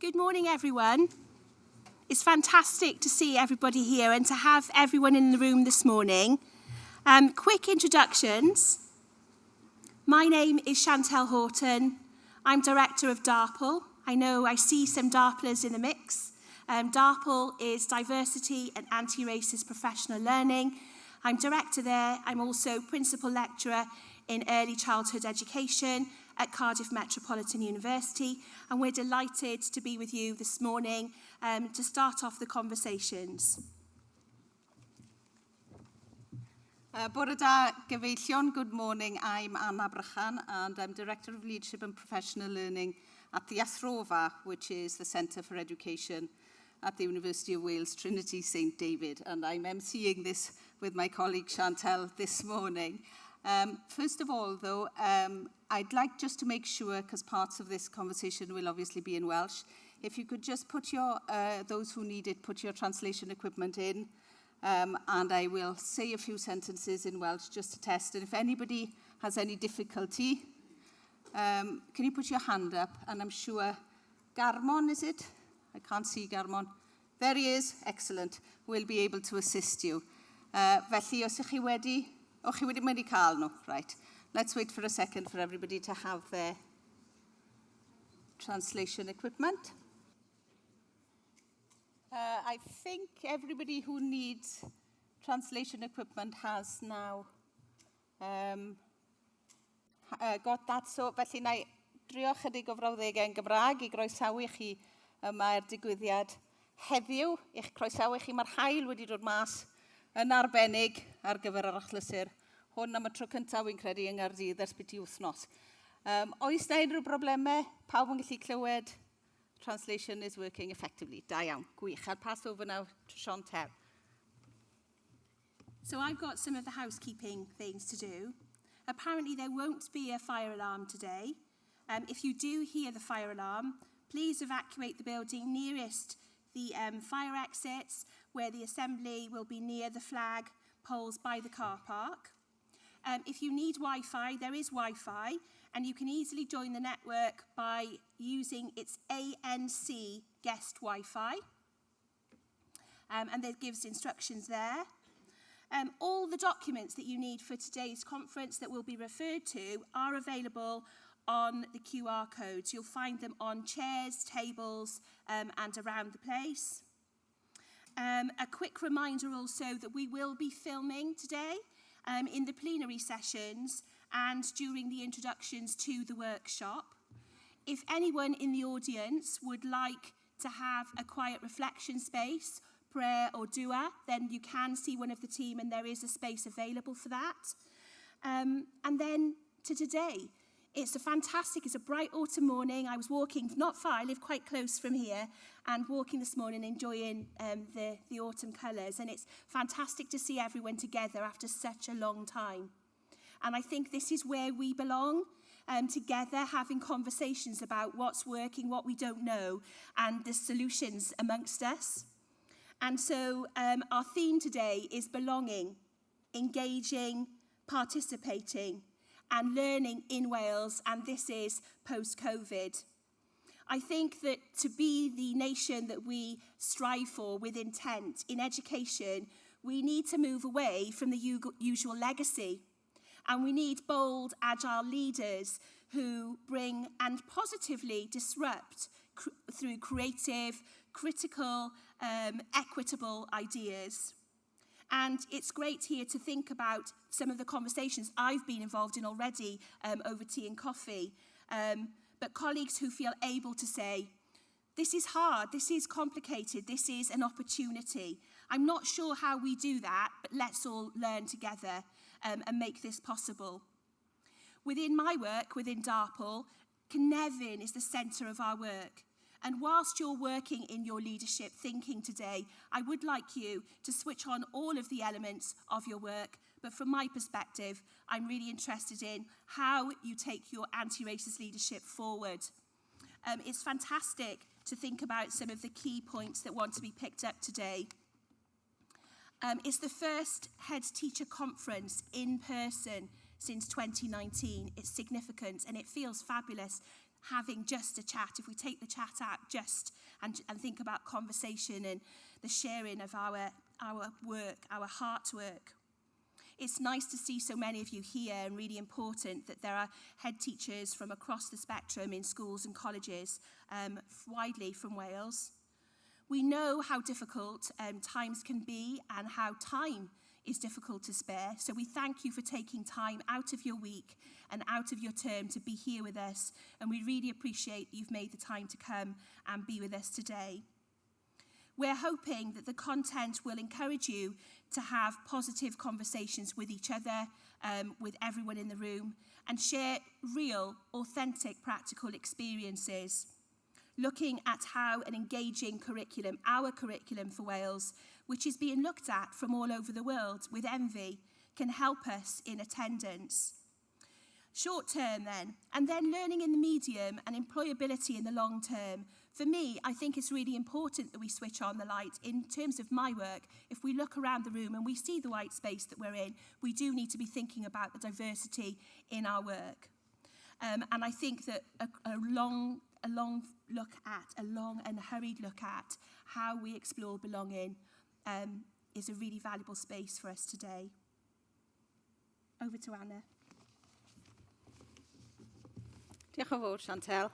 Good morning, everyone. It's fantastic to see everybody here and to have everyone in the room this morning. Quick introductions. My name is Chantelle Horton. I'm Director of DARPL. I see some DARPLers in the mix. DARPL is Diversity and Anti-Racist Professional Learning. I'm Director there. I'm also Principal Lecturer in Early Childhood Education at Cardiff Metropolitan University, and we're delighted to be with you this morning to start off the conversations. Bore da gyfeillion, good morning. I'm Anna Brychan and I'm Director of Leadership and Professional Learning at the Athrofa, which is the Centre for Education at the University of Wales, Trinity St David, and I'm emceeing this with my colleague Chantelle this morning. First of all, though, I'd like just to make sure, because parts of this conversation will obviously be in Welsh, if you could just put your, those who need it, put your translation equipment in, and I will say a few sentences in Welsh just to test. And if anybody has any difficulty, can you put your hand up? And I'm sure, Garmon, is it? I can't see Garmon. There he is. Excellent. We'll be able to assist you. Felly, os ych chi wedi... O, chi wedi mynd I cael nhw, right. Let's wait for a second for everybody to have their translation equipment. I think everybody who needs translation equipment has now got that. So, felly, na I drio chydig o frawddegau yn Gymraeg I groesawu chi yma digwyddiad heddiw. I'ch croesawu chi, mae'r haul wedi dod mas yn arbennig ar gyfer yr achlysur. Hwn am y tro cyntaf wy'n credu yng Nghaerdydd ers byti wythnos. Oes na unrhyw broblemau? Pawb yn gallu clywed? Translation is working effectively. Da iawn, gwych. I'll pass over now to Chantelle. So I've got some of the housekeeping things to do. Apparently there won't be a fire alarm today. If you do hear the fire alarm, please evacuate the building nearest the fire exits, where the assembly will be near the flag poles by the car park. If you need Wi-Fi, there is Wi-Fi, and you can easily join the network by using its ANC guest Wi-Fi. And that gives instructions there. All the documents that you need for today's conference that will be referred to are available on the QR codes. You'll find them on chairs, tables, and around the place. A quick reminder also that we will be filming today in the plenary sessions and during the introductions to the workshop. If anyone in the audience would like to have a quiet reflection space, prayer or dua, then you can see one of the team and there is a space available for that. And then to today. It's a bright autumn morning. I was walking not far, I live quite close from here, and walking this morning enjoying the autumn colours. And it's fantastic to see everyone together after such a long time. And I think this is where we belong, together having conversations about what's working, what we don't know, and the solutions amongst us. And so our theme today is belonging, engaging, participating, and learning in Wales, and this is post-COVID. I think that to be the nation that we strive for with intent in education, we need to move away from the usual legacy. And we need bold, agile leaders who bring and positively disrupt through creative, critical, equitable ideas. And it's great here to think about some of the conversations I've been involved in already over tea and coffee. But colleagues who feel able to say, this is hard, this is complicated, this is an opportunity. I'm not sure how we do that, but let's all learn together and make this possible. Within my work, within DARPL, Cynefin is the centre of our work. And whilst you're working in your leadership thinking today, I would like you to switch on all of the elements of your work. But from my perspective, I'm really interested in how you take your anti-racist leadership forward. It's fantastic to think about some of the key points that want to be picked up today. It's the first head teacher conference in person since 2019. It's significant and it feels fabulous having just a chat, if we take the chat out and think about conversation and the sharing of our work, our heart work. It's nice to see so many of you here, and really important that there are head teachers from across the spectrum in schools and colleges widely from Wales. We know how difficult times can be and how time is difficult to spare. So we thank you for taking time out of your week and out of your term to be here with us. And we really appreciate that you've made the time to come and be with us today. We're hoping that the content will encourage you to have positive conversations with each other, with everyone in the room, and share real, authentic, practical experiences, looking at how an engaging curriculum, our curriculum for Wales, which is being looked at from all over the world with envy, can help us in attendance. Short term then, and then learning in the medium and employability in the long term. For me, I think it's really important that we switch on the light in terms of my work. If we look around the room and we see the white space that we're in, we do need to be thinking about the diversity in our work. And I think that a long and hurried look at how we explore belonging is a really valuable space for us today. Over to Anna. Diolch yn fawr, Chantel.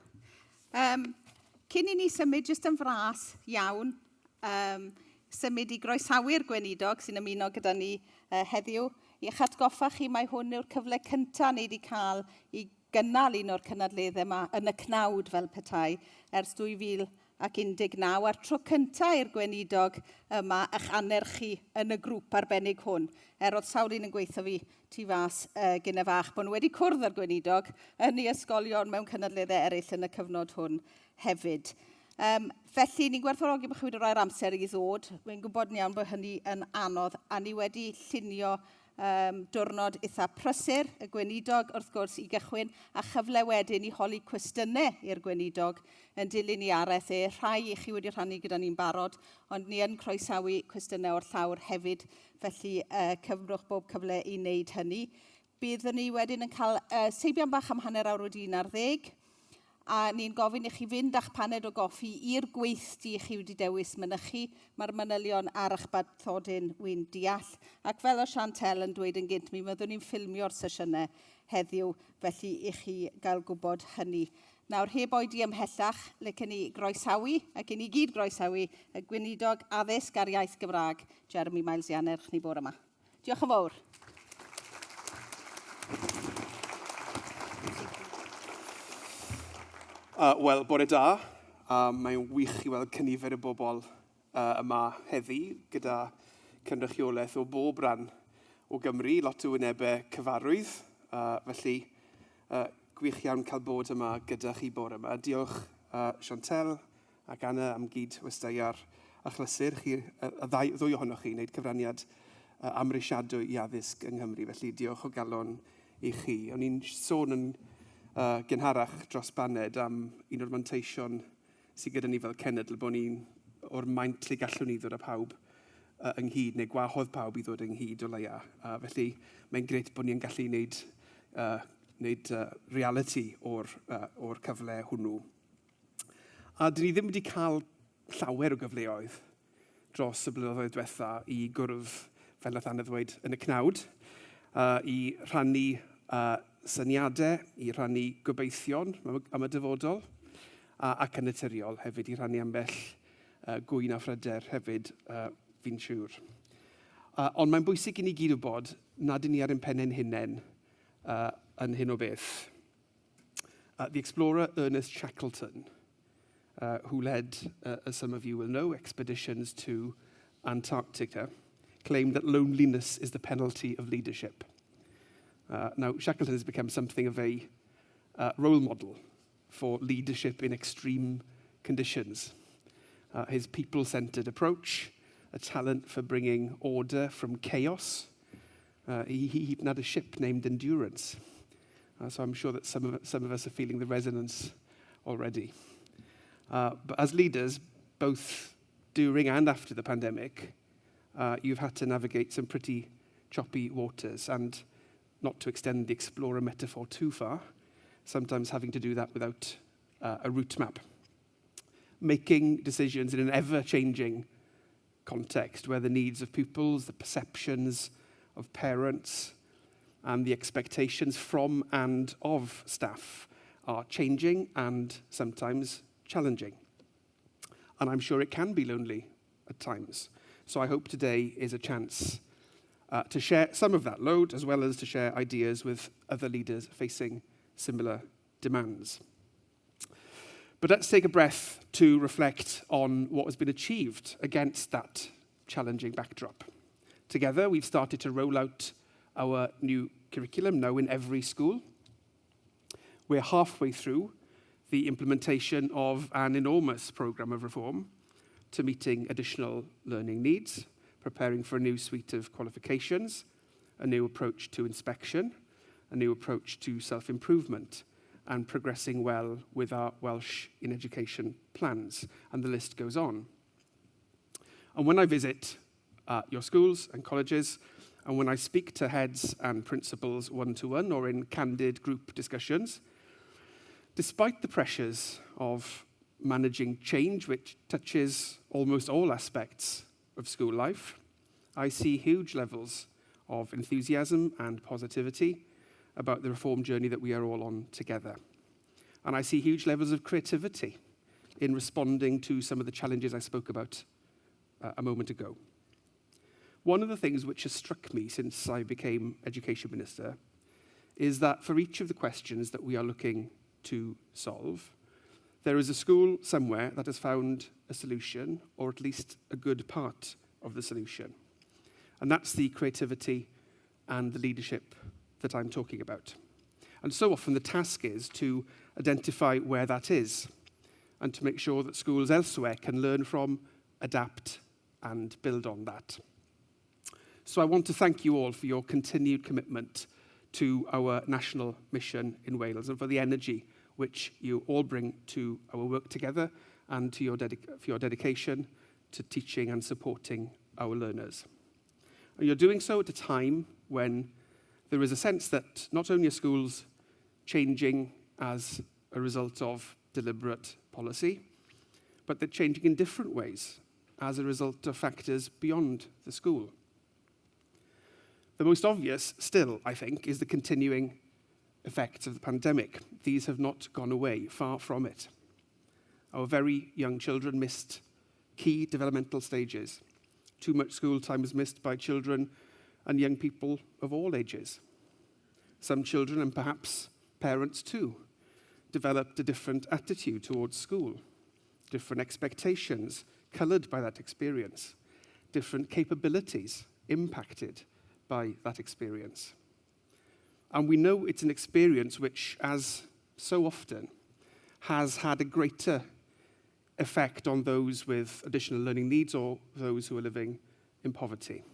Cyn I ni symud jyst yn fras iawn, symud I groesawu'r gweinidog sy'n ymuno gyda ni heddiw, i'ch atgoffa chi mai hwn yw'r cyfle cyntaf ni wedi cael I gynnal un o'r cynadleddau yma yn y cnawd fel petai ers 2019, a'r tro cyntaf i'r gweinidog yma eich anerchu yn y grŵp arbennig hwn. Oedd sawl un yn gweithio fi tu fas gyda fach bod nhw wedi cwrdd â'r gweinidog yn ei ysgolion mewn cynadleddau eraill yn y cyfnod hwn hefyd. Felly, ni'n gwerthfawrogi bod chi wedi rhoi'r amser I ddod. Wy'n gwybod iawn bod hynny yn anodd, a ni wedi llunio diwrnod eitha prysur y gweinidog wrth gwrs I gychwyn, a chyfle wedyn I holi cwestiynau i'r gweinidog yn dilyn I araith rhai I chi wedi rhannu gyda ni'n barod, ond ni yn croesawu cwestiynau o'r llawr hefyd, felly cyfrwch bob cyfle I wneud hynny. Byddwn ni wedyn yn cael seibion bach am hanner awr wedi 11, a ni'n gofyn I chi fynd a'ch paned o goffi i'r gweithdy chi wedi dewis mynychu. Mae'r manylion ar eich bathodyn wy'n deall. Ac fel o Chantel yn dweud yn gynt, mi fyddwn ni'n ffilmio'r sesiynau heddiw, felly I chi gael gwybod hynny. Nawr, heb oedi ymhellach, lecen ni groesawu, ac I ni gyd groesawu, y gweinidog addysg ar iaith Gymraeg, Jeremy Miles Ianner, chni bore yma. Diolch yn fawr. Wel, bore da. Mae'n wych I weld cynifer y bobl yma heddi gyda cynrychiolaeth o bob ran o Gymru, lot o wynebau cyfarwydd. Felly, gwych iawn cael bod yma gyda chi bore yma. Diolch Chantel ac Anna am gyd westau ar achlysur chi, ddwy ohonoch chi, wneud cyfraniad amrysiadwy I addysg yng Nghymru. Felly, diolch o galon I chi. O'n i'n sôn yn gynharach dros baned am un o'r manteision sydd gyda ni fel cenedl, bod ni'n o'r maint lle gallwn ni ddod â pawb ynghyd, neu gwahodd pawb I ddod ynghyd o leia. Felly, mae'n grêt bod ni'n gallu wneud reality o'r cyfle hwnnw. A dyn ni ddim wedi cael llawer o gyfleoedd dros y blynyddoedd diwetha I gwrdd, fel nath Anna ddweud, yn y cnawd, I rhannu syniadau, I rhannu gobeithion am y dyfodol, ac yn naturiol hefyd I rhannu ambell gwyn a phryder hefyd, fi'n siŵr. Ond mae'n bwysig I ni gyd wybod nad I ni ar ein pennau'n hunain yn hyn o beth. The explorer Ernest Shackleton, who led, as some of you will know, expeditions to Antarctica, claimed that loneliness is the penalty of leadership. Now, Shackleton has become something of a role model for leadership in extreme conditions. His people-centered approach, a talent for bringing order from chaos. He even had a ship named Endurance. So I'm sure that some of us are feeling the resonance already. But as leaders, both during and after the pandemic, you've had to navigate some pretty choppy waters, and not to extend the explorer metaphor too far, sometimes having to do that without a route map. Making decisions in an ever-changing context where the needs of pupils, the perceptions of parents, and the expectations from and of staff are changing and sometimes challenging. And I'm sure it can be lonely at times. So I hope today is a chance to share some of that load, as well as to share ideas with other leaders facing similar demands. But let's take a breath to reflect on what has been achieved against that challenging backdrop. Together, we've started to roll out our new curriculum now in every school. We're halfway through the implementation of an enormous programme of reform to meeting additional learning needs, preparing for a new suite of qualifications, a new approach to inspection, a new approach to self-improvement, and progressing well with our Welsh in Education plans, and the list goes on. And when I visit your schools and colleges, and when I speak to heads and principals one-to-one or in candid group discussions, despite the pressures of managing change, which touches almost all aspects of school life, I see huge levels of enthusiasm and positivity about the reform journey that we are all on together. And I see huge levels of creativity in responding to some of the challenges I spoke about a moment ago. One of the things which has struck me since I became Education Minister is that for each of the questions that we are looking to solve, there is a school somewhere that has found a solution, or at least a good part of the solution. And that's the creativity and the leadership that I'm talking about. And so often the task is to identify where that is and to make sure that schools elsewhere can learn from, adapt, and build on that. So I want to thank you all for your continued commitment to our national mission in Wales and for the energy which you all bring to our work together and to for your dedication to teaching and supporting our learners. And you're doing so at a time when there is a sense that not only are schools changing as a result of deliberate policy, but they're changing in different ways as a result of factors beyond the school. The most obvious still, I think, is the continuing effects of the pandemic. These have not gone away, far from it. Our very young children missed key developmental stages. Too much school time is missed by children and young people of all ages. Some children, and perhaps parents too, developed a different attitude towards school, different expectations coloured by that experience, different capabilities impacted by that experience. And we know it's an experience which, as so often, has had a greater effect on those with additional learning needs or those who are living in poverty.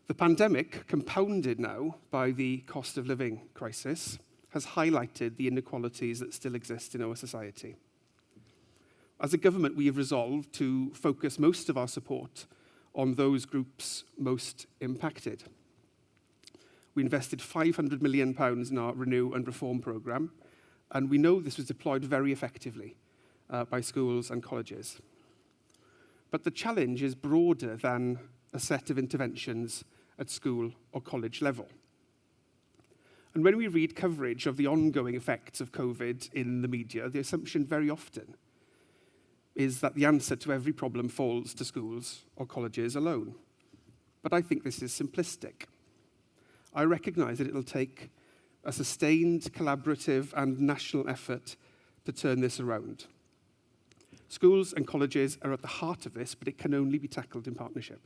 The pandemic, compounded now by the cost of living crisis, has highlighted the inequalities that still exist in our society. As a government, we have resolved to focus most of our support on those groups most impacted. We invested £500 million in our Renew and Reform programme, and we know this was deployed very effectively by schools and colleges. But the challenge is broader than a set of interventions at school or college level. And when we read coverage of the ongoing effects of COVID in the media, the assumption very often is that the answer to every problem falls to schools or colleges alone. But I think this is simplistic. I recognise that it'll take a sustained, collaborative and national effort to turn this around. Schools and colleges are at the heart of this, but it can only be tackled in partnership.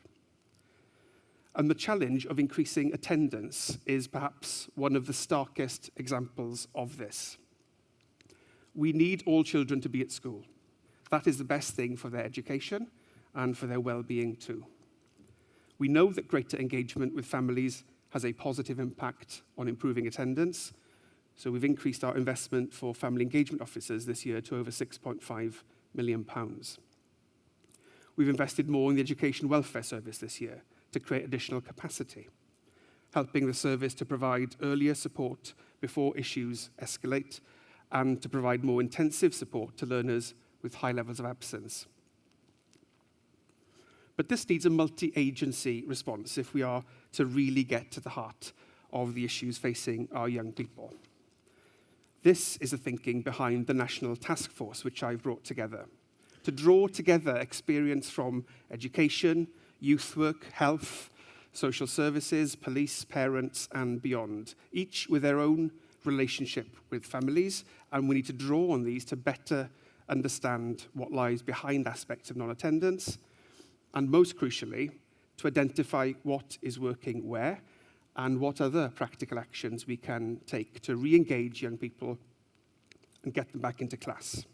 And the challenge of increasing attendance is perhaps one of the starkest examples of this. We need all children to be at school. That is the best thing for their education and for their well-being too. We know that greater engagement with families has a positive impact on improving attendance, so we've increased our investment for family engagement officers this year to over £6.5 million. We've invested more in the Education Welfare Service this year to create additional capacity, helping the service to provide earlier support before issues escalate and to provide more intensive support to learners with high levels of absence. But this needs a multi-agency response if we are to really get to the heart of the issues facing our young people. This is the thinking behind the National Task Force, which I've brought together, to draw together experience from education, youth work, health, social services, police, parents, and beyond, each with their own relationship with families, and we need to draw on these to better understand what lies behind aspects of non-attendance, and most crucially, to identify what is working where and what other practical actions we can take to re-engage young people and get them back into class.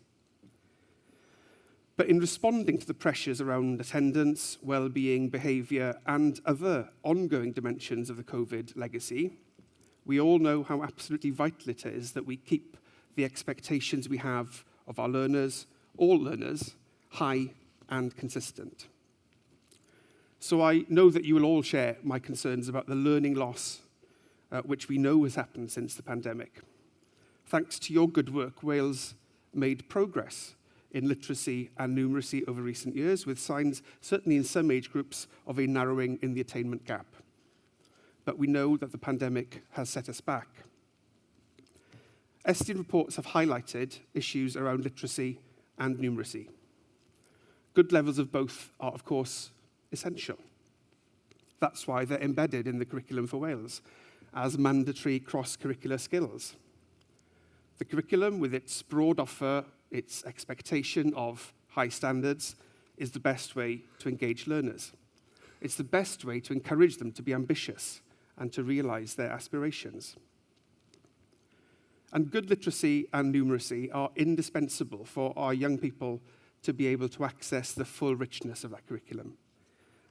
But in responding to the pressures around attendance, well-being, behaviour, and other ongoing dimensions of the COVID legacy, we all know how absolutely vital it is that we keep the expectations we have of our learners, all learners, high and consistent. So I know that you will all share my concerns about the learning loss, which we know has happened since the pandemic. Thanks to your good work, Wales made progress in literacy and numeracy over recent years, with signs, certainly in some age groups, of a narrowing in the attainment gap. But we know that the pandemic has set us back. Estyn reports have highlighted issues around literacy and numeracy. Good levels of both are, of course, essential. That's why they're embedded in the curriculum for Wales as mandatory cross-curricular skills. The curriculum, with its broad offer, its expectation of high standards, is the best way to engage learners. It's the best way to encourage them to be ambitious and to realise their aspirations. And good literacy and numeracy are indispensable for our young people to be able to access the full richness of that curriculum.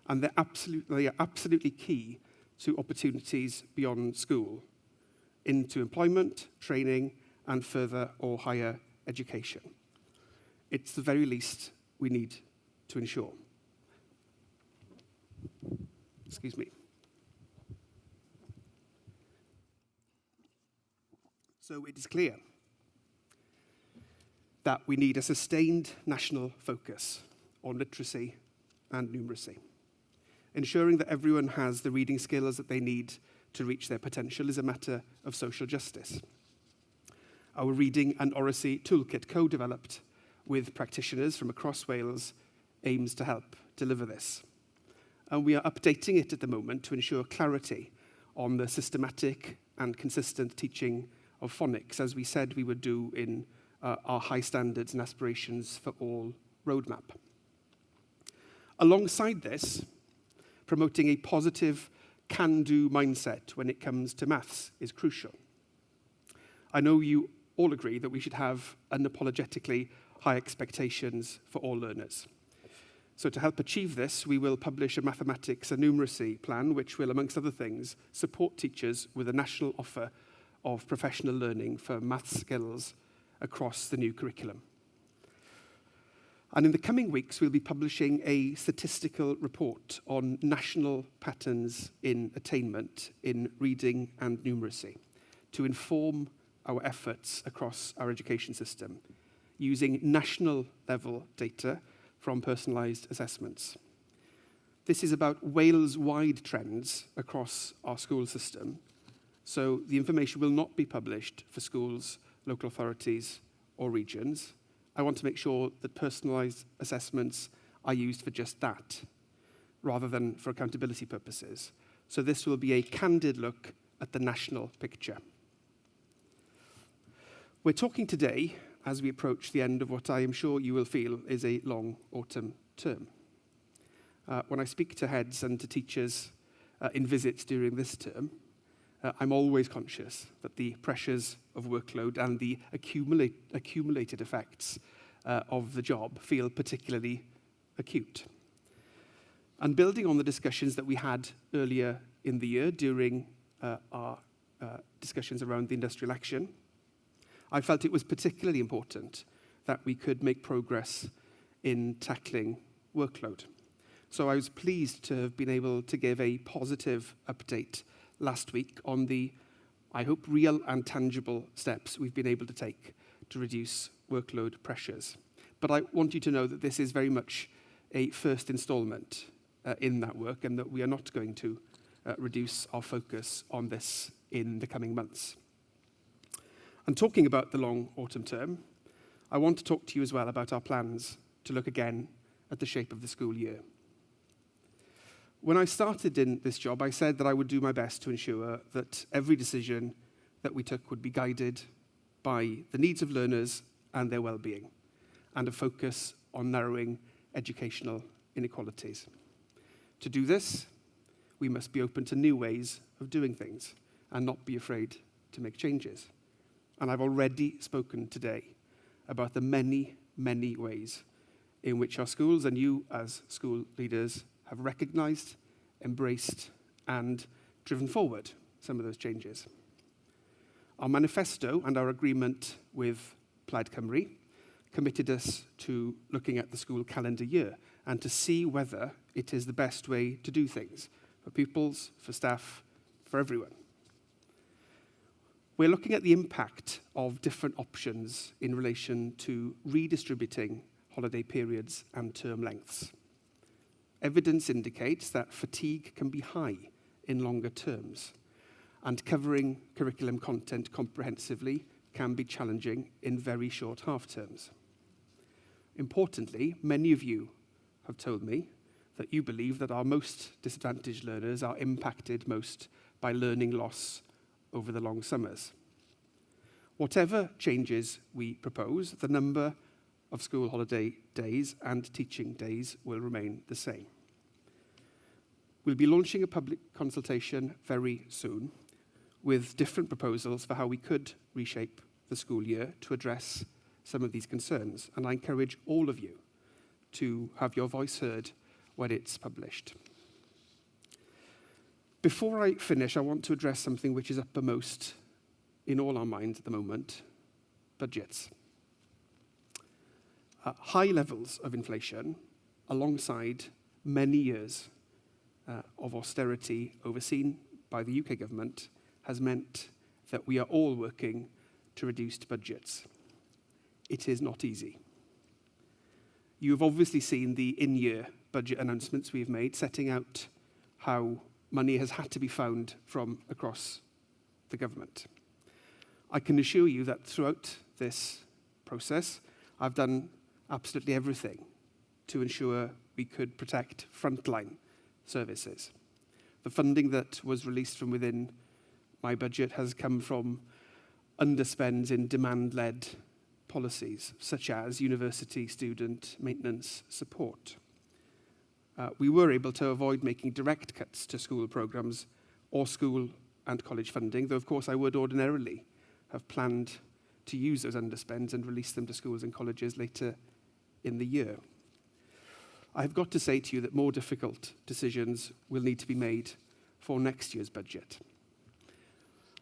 And they are absolutely key to opportunities beyond school, into employment, training, and further or higher education. It's the very least we need to ensure. Excuse me. So it is clear that we need a sustained national focus on literacy and numeracy. Ensuring that everyone has the reading skills that they need to reach their potential is a matter of social justice. Our reading and oracy toolkit, co-developed with practitioners from across Wales, aims to help deliver this. And we are updating it at the moment to ensure clarity on the systematic and consistent teaching of phonics, as we said we would do in our high standards and aspirations for all roadmap. Alongside this, promoting a positive can-do mindset when it comes to maths is crucial. I know you all agree that we should have unapologetically high expectations for all learners. So to help achieve this, we will publish a mathematics and numeracy plan, which will, amongst other things, support teachers with a national offer of professional learning for maths skills across the new curriculum. And in the coming weeks, we'll be publishing a statistical report on national patterns in attainment in reading and numeracy to inform our efforts across our education system, using national level data from personalised assessments. This is about Wales-wide trends across our school system, so the information will not be published for schools, local authorities or regions. I want to make sure that personalised assessments are used for just that, rather than for accountability purposes. So this will be a candid look at the national picture. We're talking today as we approach the end of what I am sure you will feel is a long autumn term. When I speak to heads and to teachers in visits during this term, I'm always conscious that the pressures of workload and the accumulated effects of the job feel particularly acute. And building on the discussions that we had earlier in the year during our discussions around the industrial action, I felt it was particularly important that we could make progress in tackling workload. So I was pleased to have been able to give a positive update last week on the, I hope, real and tangible steps we've been able to take to reduce workload pressures. But I want you to know that this is very much a first instalment in that work, and that we are not going to reduce our focus on this in the coming months. And talking about the long autumn term, I want to talk to you as well about our plans to look again at the shape of the school year. When I started in this job, I said that I would do my best to ensure that every decision that we took would be guided by the needs of learners and their well-being, and a focus on narrowing educational inequalities. To do this, we must be open to new ways of doing things and not be afraid to make changes. And I've already spoken today about the many, many ways in which our schools and you as school leaders have recognised, embraced, and driven forward some of those changes. Our manifesto and our agreement with Plaid Cymru committed us to looking at the school calendar year and to see whether it is the best way to do things for pupils, for staff, for everyone. We're looking at the impact of different options in relation to redistributing holiday periods and term lengths. Evidence indicates that fatigue can be high in longer terms, and covering curriculum content comprehensively can be challenging in very short half terms. Importantly, many of you have told me that you believe that our most disadvantaged learners are impacted most by learning loss over the long summers. Whatever changes we propose, the number of school holiday days and teaching days will remain the same. We'll be launching a public consultation very soon with different proposals for how we could reshape the school year to address some of these concerns, and I encourage all of you to have your voice heard when it's published. Before I finish, I want to address something which is uppermost in all our minds at the moment: budgets. High levels of inflation, alongside many years of austerity overseen by the UK government, has meant that we are all working to reduced budgets. It is not easy. You've obviously seen the in-year budget announcements we've made, setting out how money has had to be found from across the government. I can assure you that throughout this process, I've done absolutely everything to ensure we could protect frontline services. The funding that was released from within my budget has come from underspends in demand-led policies, such as university student maintenance support. We were able to avoid making direct cuts to school programmes or school and college funding, though of course I would ordinarily have planned to use those underspends and release them to schools and colleges later in the year. I've got to say to you that more difficult decisions will need to be made for next year's budget.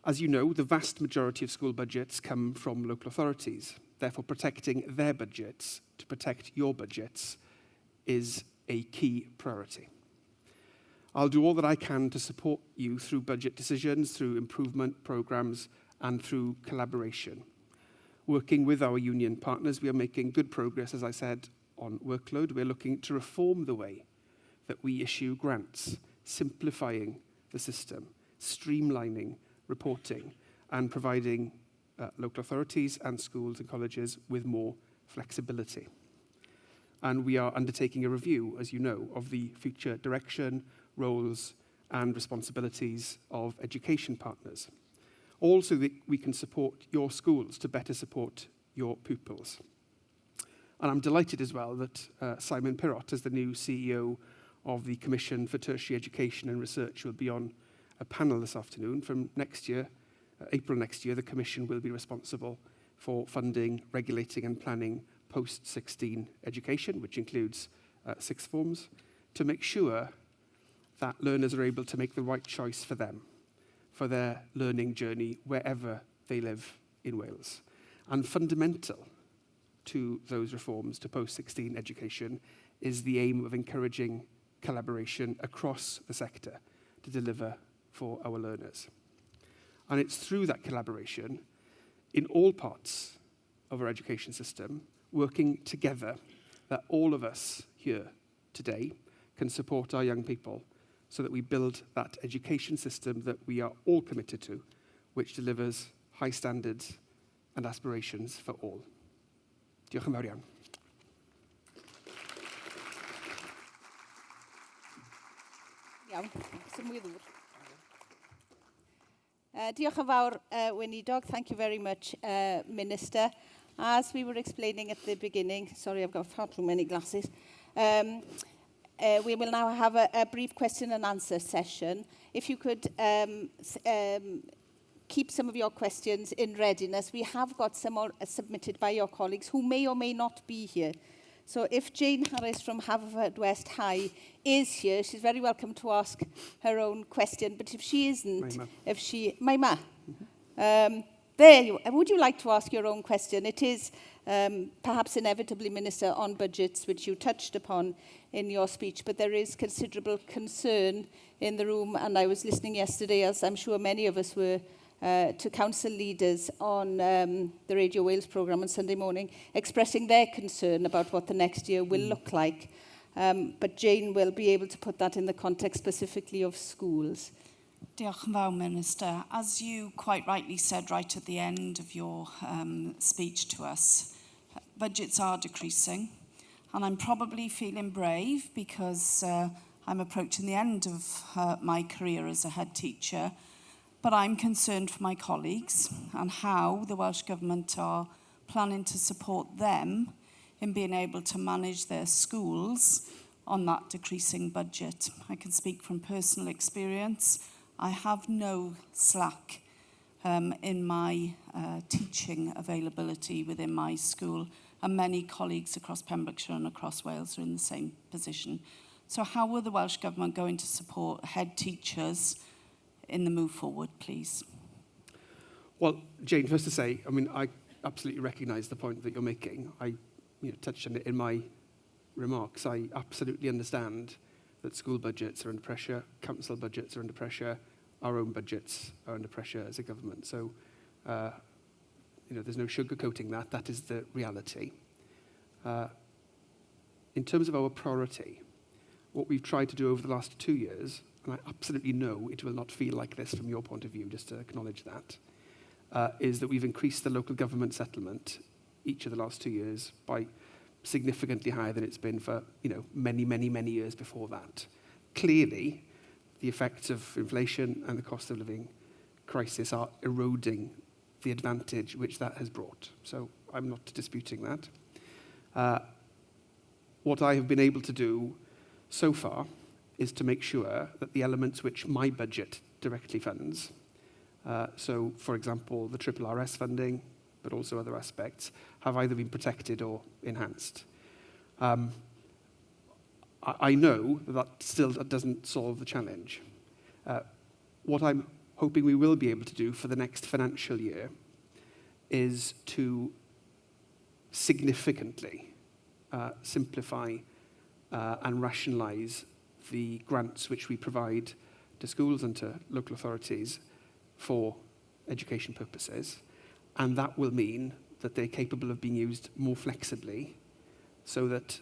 As you know, the vast majority of school budgets come from local authorities. Therefore, protecting their budgets to protect your budgets is a key priority. I'll do all that I can to support you through budget decisions, through improvement programmes, and through collaboration. Working with our union partners, we are making good progress, as I said, on workload. We're looking to reform the way that we issue grants, simplifying the system, streamlining reporting, and providing local authorities and schools and colleges with more flexibility. And we are undertaking a review, as you know, of the future direction, roles, and responsibilities of education partners. Also, that we can support your schools to better support your pupils. And I'm delighted as well that Simon Pirot, as the new CEO of the Commission for Tertiary Education and Research, will be on a panel this afternoon. From next year, April next year, the Commission will be responsible for funding, regulating and planning post-16 education, which includes sixth forms, to make sure that learners are able to make the right choice for them, for their learning journey wherever they live in Wales. And fundamental to those reforms to post-16 education is the aim of encouraging collaboration across the sector to deliver for our learners. And it's through that collaboration in all parts of our education system, working together, that all of us here today can support our young people so that we build that education system that we are all committed to, which delivers high standards and aspirations for all. Diolch yn fawr iawn. Iawn, sy'n mwy ddŵr. Diolch yn fawr, Weinidog. Thank you very much, Minister. As we were explaining at the beginning, sorry, I've got far too many glasses. We will now have a brief question and answer session. If you could keep some of your questions in readiness. We have got some submitted by your colleagues who may or may not be here. So if Jane Harris from Haverfordwest High is here, she's very welcome to ask her own question. But if she isn't, Maima. There you are. Would you like to ask your own question? It is perhaps inevitably, Minister, on budgets, which you touched upon in your speech, but there is considerable concern in the room, and I was listening yesterday, as I'm sure many of us were, to council leaders on the Radio Wales programme on Sunday morning, expressing their concern about what the next year will look like. But Jane will be able to put that in the context specifically of schools. Diolch yn fawr, Minister. As you quite rightly said right at the end of your speech to us, budgets are decreasing, and I'm probably feeling brave because I'm approaching the end of my career as a head teacher, but I'm concerned for my colleagues and how the Welsh Government are planning to support them in being able to manage their schools on that decreasing budget. I can speak from personal experience. I have no slack in my teaching availability within my school, and many colleagues across Pembrokeshire and across Wales are in the same position. So how will the Welsh Government going to support head teachers in the move forward, please? Well, Jane, first to say, I mean, I absolutely recognise the point that you're making. I touched on it in my remarks. I absolutely understand that school budgets are under pressure, council budgets are under pressure, our own budgets are under pressure as a government. So, there's no sugarcoating that. That is the reality. In terms of our priority, what we've tried to do over the last 2 years, and I absolutely know it will not feel like this from your point of view, just to acknowledge that, is that we've increased the local government settlement each of the last 2 years by significantly higher than it's been for many, many, many years before that. Clearly, the effects of inflation and the cost of living crisis are eroding the advantage which that has brought. So I'm not disputing that. What I have been able to do so far is to make sure that the elements which my budget directly funds, so for example, the Triple RS funding, but also other aspects, have either been protected or enhanced. I know that still doesn't solve the challenge. What I'm hoping we will be able to do for the next financial year is to significantly simplify and rationalise the grants which we provide to schools and to local authorities for education purposes. And that will mean that they're capable of being used more flexibly so that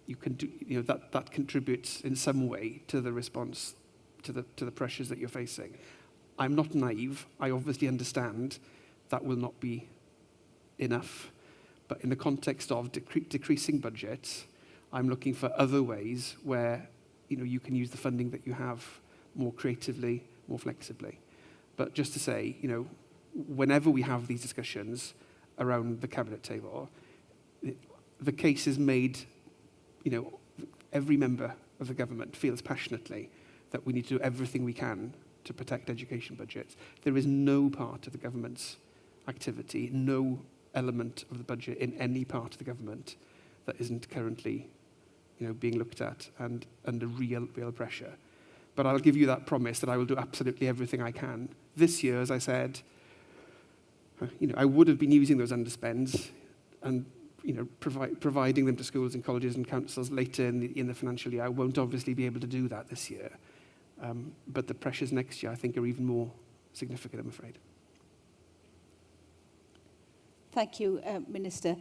you can do, that contributes in some way to the response to the pressures that you're facing. I'm not naive. I obviously understand that will not be enough. But in the context of decreasing budgets, I'm looking for other ways where you can use the funding that you have more creatively, more flexibly. But just to say, whenever we have these discussions around the cabinet table, the case is made, every member of the government feels passionately that we need to do everything we can to protect education budgets. There is no part of the government's activity, no element of the budget in any part of the government that isn't currently, being looked at and under real pressure. But I'll give you that promise that I will do absolutely everything I can. This year, as I said, I would have been using those underspends and providing them to schools and colleges and councils later in the financial year. I won't obviously be able to do that this year. But the pressures next year, I think, are even more significant, I'm afraid. Thank you, Minister.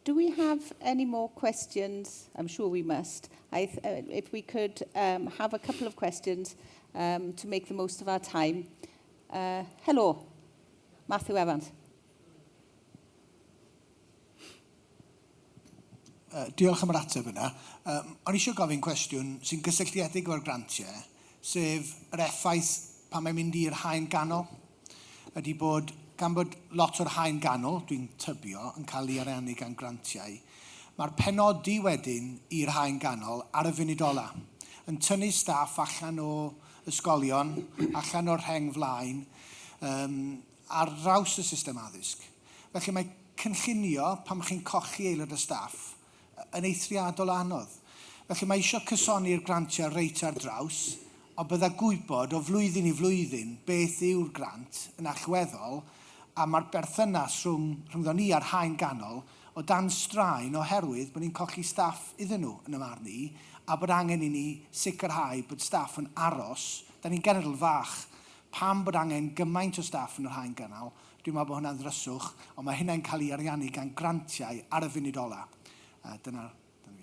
Do we have any more questions? I'm sure we must. If we could have a couple of questions to make the most of our time. Hello, Matthew Evans. Diolch am yr ateb yna. O'n eisiau gofyn cwestiwn sy'n gysylltiedig o'r grantiau, sef yr effaith pan mae'n mynd i'r haen ganol. Ydy bod, gan bod lot o'r haen ganol, dwi'n tybio, yn cael ei ariannu gan grantiau, mae'r penodi wedyn i'r haen ganol ar y funud ola, yn tynnu staff allan o ysgolion, allan o'r rheng flaen, ar draws y system addysg. Felly mae cynllunio pan chi'n cochi aelod y staff yn eithriadol anodd. Felly mae eisiau cysoni'r grantiau reit ar draws, o bydda gwybod o flwyddyn i flwyddyn beth yw'r grant yn allweddol, a mae'r berthynas rhwngddo ni a'r haen ganol o dan straen oherwydd bod ni'n colli staff iddyn nhw yn y marn ni, a bod angen i ni sicrhau bod staff yn aros. Da ni'n genedl fach, pam bod angen gymaint o staff yn yr haen ganol, dwi'n meddwl bod hwnna'n ddryswch, ond mae hynny'n cael ei ariannu gan grantiau ar y funud ola. Dyna fi.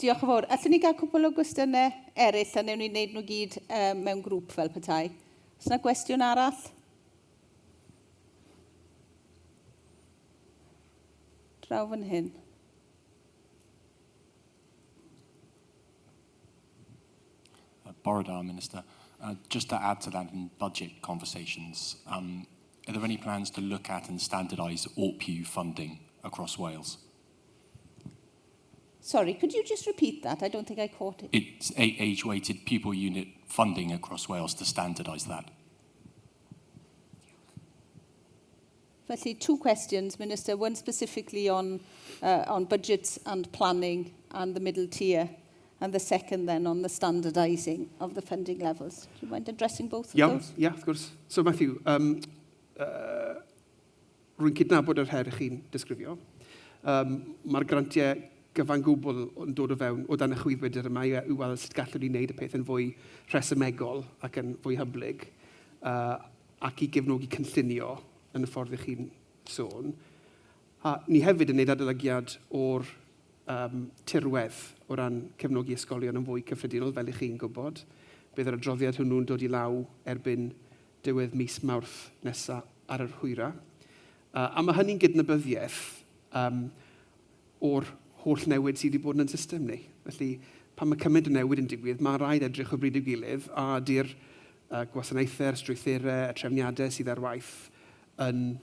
Diolch yn fawr. Allwn ni gael cwbl o gwestiynau eraill a newn ni wneud nhw gyd mewn grŵp fel petai. Oes yna gwestiwn arall? Draw fan hyn. Borodar, Minister. Just to add to that in budget conversations, are there any plans to look at and standardise OPU funding across Wales? Sorry, could you just repeat that? I don't think I caught it. It's age-weighted pupil unit funding across Wales to standardise that. Felly, two questions, Minister. One specifically on budgets and planning and the middle tier, and the second then on the standardising of the funding levels. Do you mind addressing both of those? Yeah, of course. So, Matthew, rwy'n cydnabod yr her chi'n disgrifio. Mae'r grantiau gyfan gwbl yn dod o fewn o dan y chwyddwydr yma i weld sut gallwn ni wneud y peth yn fwy rhesymegol ac yn fwy hyblyg ac i gefnogi cynllunio yn y ffordd ych chi'n sôn. A ni hefyd yn gwneud adolygiad o'r tirwedd o ran cefnogi ysgolion yn fwy cyffredinol fel ych chi'n gwybod. Bydd yr adroddiad hwnnw'n dod i law erbyn diwedd mis Mawrth nesaf ar yr hwyra. A mae hynny'n gydnabyddiaeth o'r holl newid sydd wedi bod yn system ni. Felly, pan mae cymryd y newid yn digwydd, mae rhaid edrych o bryd i'w gilydd a di'r gwasanaethau'r strwythurau, y trefniadau sydd ar waith yn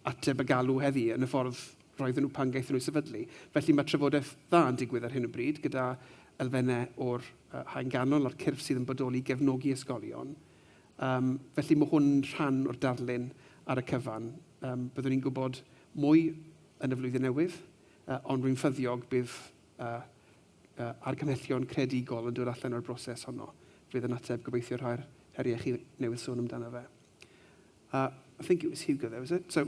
ateb y galw heddi yn y ffordd roedden nhw pan gaethon nhw sefydlu. Felly mae trafodaeth dda yn digwydd ar hyn o bryd gyda elfennau o'r haen ganol, o'r cyrff sydd yn bodoli gefnogi ysgolion. Felly mae hwn rhan o'r darlun ar y cyfan. Byddwn ni'n gwybod mwy yn y flwyddyn newydd, ond rwy'n ffyddiog bydd argymhellion credigol yn dod allan o'r broses honno. Fydd yn ateb gobeithio rhai'r heriau chi newydd sôn amdano fe. I think it was Hugo there, was it? So,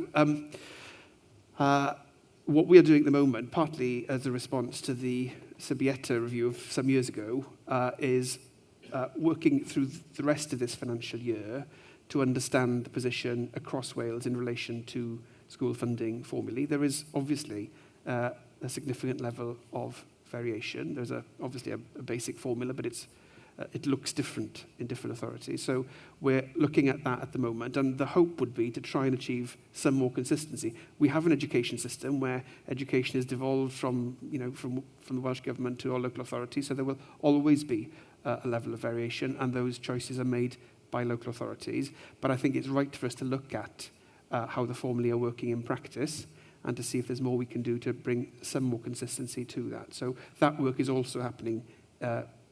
what we are doing at the moment, partly as a response to the Subieta review of some years ago, is working through the rest of this financial year to understand the position across Wales in relation to school funding formulae. There is obviously a significant level of variation. There's obviously a basic formula, but it looks different in different authorities. So we're looking at that at the moment, and the hope would be to try and achieve some more consistency. We have an education system where education has devolved from the Welsh Government to our local authorities, so there will always be a level of variation, and those choices are made by local authorities. But I think it's right for us to look at how the formulae are working in practice and to see if there's more we can do to bring some more consistency to that. So that work is also happening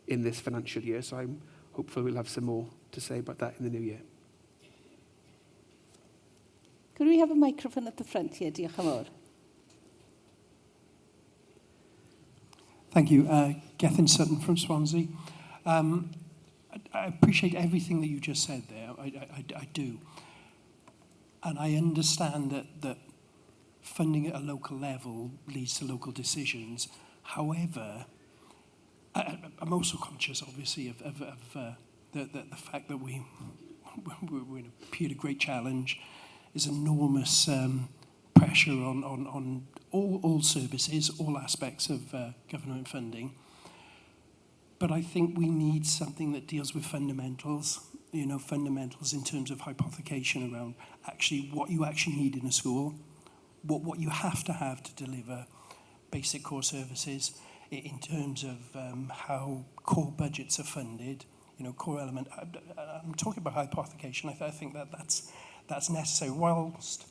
in this financial year, so I'm hopeful we'll have some more to say about that in the new year. Could we have a microphone at the front here, diolch yn fawr? Thank you. Gethin Sutton from Swansea. I appreciate everything that you just said there. I do. And I understand that funding at a local level leads to local decisions. However, I'm also conscious, obviously, of the fact that we're in a period of great challenge. There's enormous pressure on all services, all aspects of government funding. But I think we need something that deals with fundamentals, fundamentals in terms of hypothecation around actually what you actually need in a school, what you have to deliver basic core services in terms of how core budgets are funded, core element. I'm talking about hypothecation. I think that's necessary. Whilst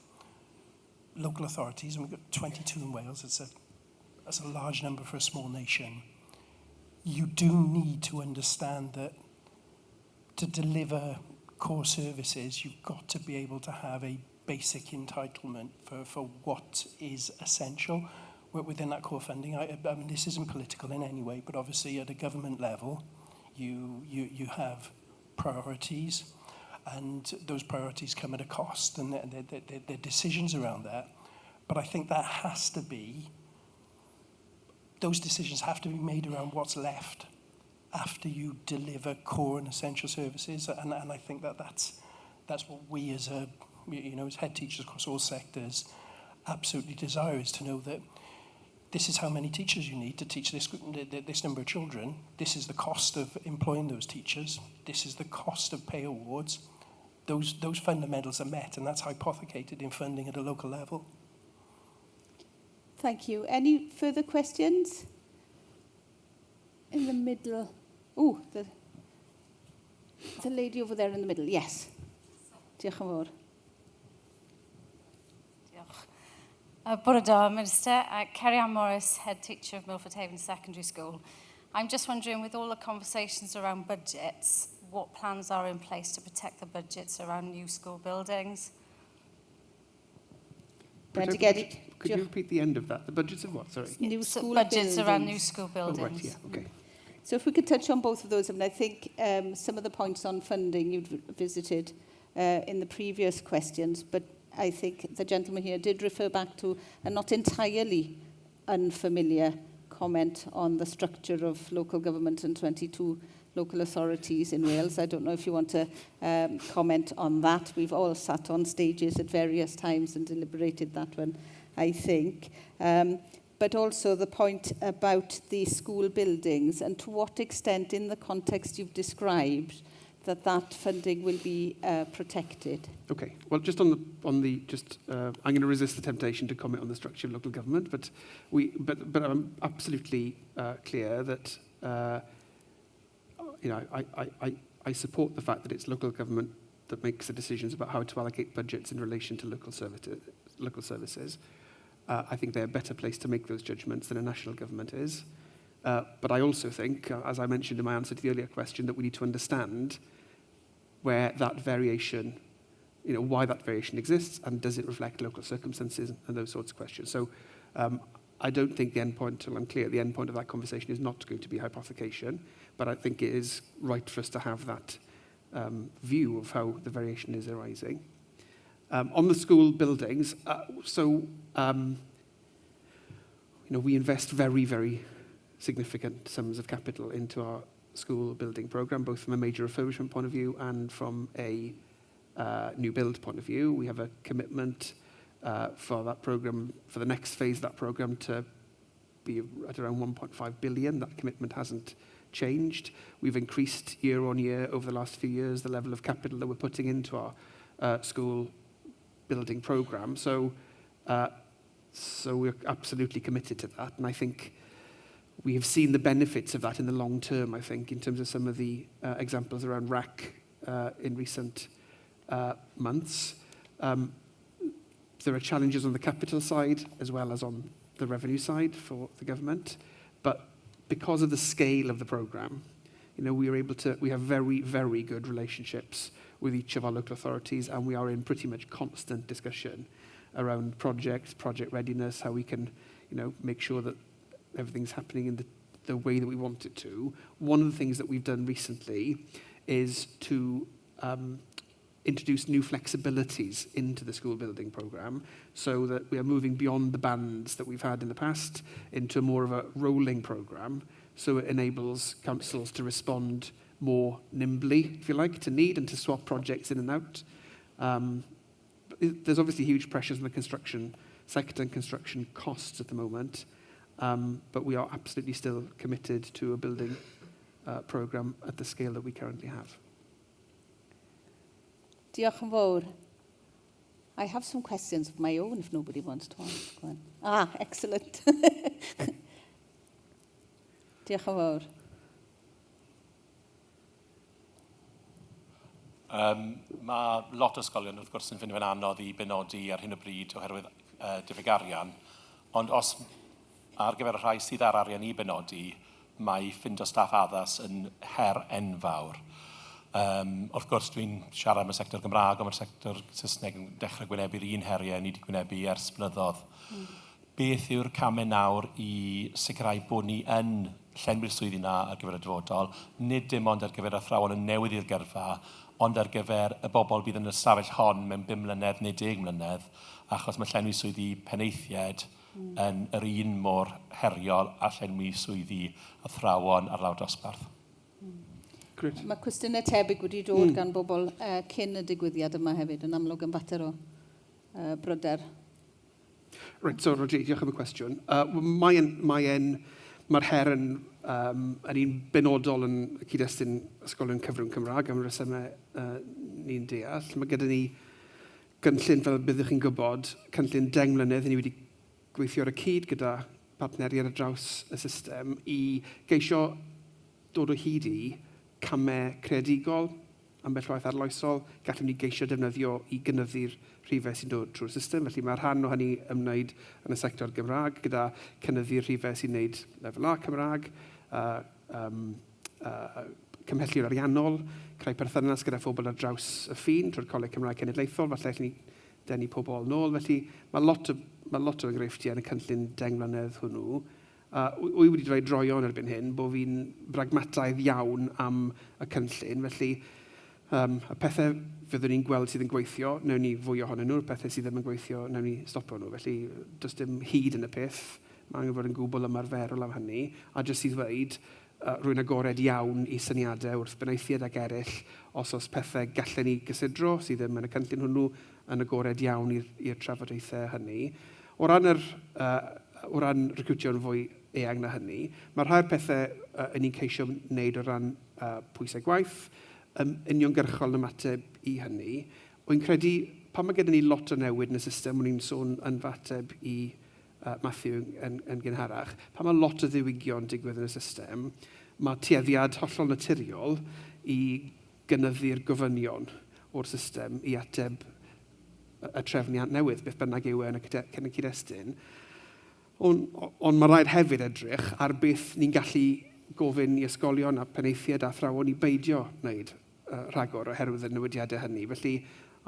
local authorities, and we've got 22 in Wales, that's a large number for a small nation, you do need to understand that to deliver core services, you've got to be able to have a basic entitlement for what is essential within that core funding. I mean, this isn't political in any way, but obviously at a government level, you have priorities, and those priorities come at a cost, and there are decisions around that. But I think that has to be, those decisions have to be made around what's left after you deliver core and essential services, and I think that's what we as as head teachers across all sectors absolutely desire, is to know that this is how many teachers you need to teach this number of children. This is the cost of employing those teachers. This is the cost of pay awards. Those fundamentals are met, and that's hypothecated in funding at a local level. Thank you. Any further questions? In the middle. Oh, the lady over there in the middle. Yes. Diolch yn fawr. Bore da, Minister. Kerry-Ann Morris, Head Teacher of Milford Haven Secondary School. I'm just wondering, with all the conversations around budgets, what plans are in place to protect the budgets around new school buildings? Could you repeat the end of that? The budgets of what, sorry? New school budgets buildings. Around new school buildings. Oh, right, yeah, okay. So if we could touch on both of those, I think some of the points on funding you'd visited in the previous questions, but I think the gentleman here did refer back to a not entirely unfamiliar comment on the structure of local government and 22 local authorities in Wales. I don't know if you want to comment on that. We've all sat on stages at various times and deliberated that one, I think. But also the point about the school buildings, and to what extent in the context you've described that funding will be protected. Okay. Well, just I'm going to resist the temptation to comment on the structure of local government, but I'm absolutely clear that I support the fact that it's local government that makes the decisions about how to allocate budgets in relation to local services. I think they're a better place to make those judgments than a national government is. But I also think, as I mentioned in my answer to the earlier question, that we need to understand where that variation, why that variation exists, and does it reflect local circumstances and those sorts of questions. So I don't think the end point, and I'm clear, the end point of that conversation is not going to be hypothecation, but I think it is right for us to have that view of how the variation is arising. On the school buildings, we invest very, very significant sums of capital into our school building programme, both from a major refurbishment point of view and from a new build point of view. We have a commitment for that programme, for the next phase of that programme, to be at around 1.5 billion. That commitment hasn't changed. We've increased year on year over the last few years the level of capital that we're putting into our school building programme. So we're absolutely committed to that, and I think we have seen the benefits of that in the long term, I think, in terms of some of the examples around RAC in recent months. There are challenges on the capital side as well as on the revenue side for the government, but because of the scale of the programme, we have very, very good relationships with each of our local authorities, and we are in pretty much constant discussion around project readiness, how we can, make sure that everything's happening in the way that we want it to. One of the things that we've done recently is to introduce new flexibilities into the school building programme, so that we are moving beyond the bands that we've had in the past into more of a rolling programme, so it enables councils to respond more nimbly, if you like, to need, and to swap projects in and out. There's obviously huge pressures on the construction sector and construction costs at the moment, but we are absolutely still committed to a building programme at the scale that we currently have. Diolch yn fawr. I have some questions of my own if nobody wants to ask one. Ah, excellent. Diolch yn fawr. Mae lot o ysgolion wrth gwrs yn ffind fe'n anodd I benodi ar hyn o bryd oherwydd diffyg arian, ond os ar gyfer y rhai sydd ar arian I benodi, mae ffindo staff addas yn her enfawr. Wrth gwrs dwi'n siarad am y sector Gymraeg, ond mae'r sector Saesneg yn dechrau gwynebu'r un heriau ni wedi gwynebu ers blynyddoedd. Beth yw'r camau nawr I sicrhau bod ni yn llenwi'r swyddi yna ar gyfer y dyfodol, nid dim ond ar gyfer athrawon yn newydd i'r gyrfa, ond ar gyfer y bobl bydd yn y stafell hon mewn 5 mlynedd neu 10 mlynedd, achos mae llenwi swyddi penaethiaid yn yr un mor heriol a llenwi swyddi athrawon ar lawr dosbarth. Mae cwestiynau tebyg wedi dod gan bobl cyn y digwyddiad yma hefyd, yn amlwg yn fater o bryder. Right, so Roger, diolch am y cwestiwn. Mae'r her yn un benodol yn cyd-destun ysgolion cyfrwng Cymraeg am resymau ni'n deall. Mae gyda ni gynllun, fel byddwch chi'n gwybod, cynllun 10 mlynedd ni wedi gweithio ar y cyd gyda partneri ar y draws y system I geisio dod o hyd I camau creadigol ambell waith arloesol, gallwn ni geisio defnyddio I gynyddu'r rhifau sy'n dod trwy'r system. Felly mae rhan o hynny ymwneud yn y sector Gymraeg gyda cynyddu'r rhifau sy'n wneud lefel A Cymraeg, cymhelli'r ariannol, creu perthynas gyda phobl ar draws y ffin trwy'r Coleg Cymraeg Cenedlaethol, falle allwn ni denu pobl nôl. Felly mae lot o enghreifftiau yn y cynllun 10 mlynedd hwnnw. Wy wedi dweud droion erbyn hyn bod fi'n bragmataidd iawn am y cynllun, felly y pethau fyddwn ni'n gweld sydd yn gweithio, newn ni fwy ohonyn nhw, y pethau sydd ddim yn gweithio, newn ni stopio nhw. Felly, does dim hyd yn y peth, mae angen fod yn gwbl ymarferol am hynny, a jyst I ddweud, rwy'n agored iawn I syniadau wrth benaethiad ag eraill, os pethau gallen ni gysidro sydd ddim yn y cynllun hwnnw, yn agored iawn i'r trafodaethau hynny. O ran recrwtio'n fwy eang na hynny, mae rhai'r pethau yn ni'n ceisio wneud o ran pwysau gwaith, uniongyrchol yn ymateb I hynny. Wy'n credu, pan mae gyda ni lot o newid yn y system, o'n i'n sôn yn fateb I Matthew yn gynharach, pan mae lot o ddiwygion digwydd yn y system, mae tueddiad hollol naturiol I gynyddu'r gofynion o'r system I ateb y trefniant newydd, beth bynnag yw yn y cyd-destun. Ond mae rhaid hefyd edrych ar beth ni'n gallu gofyn I ysgolion a penaethiad a athrawon I beidio wneud rhagor oherwydd y newidiadau hynny. Felly,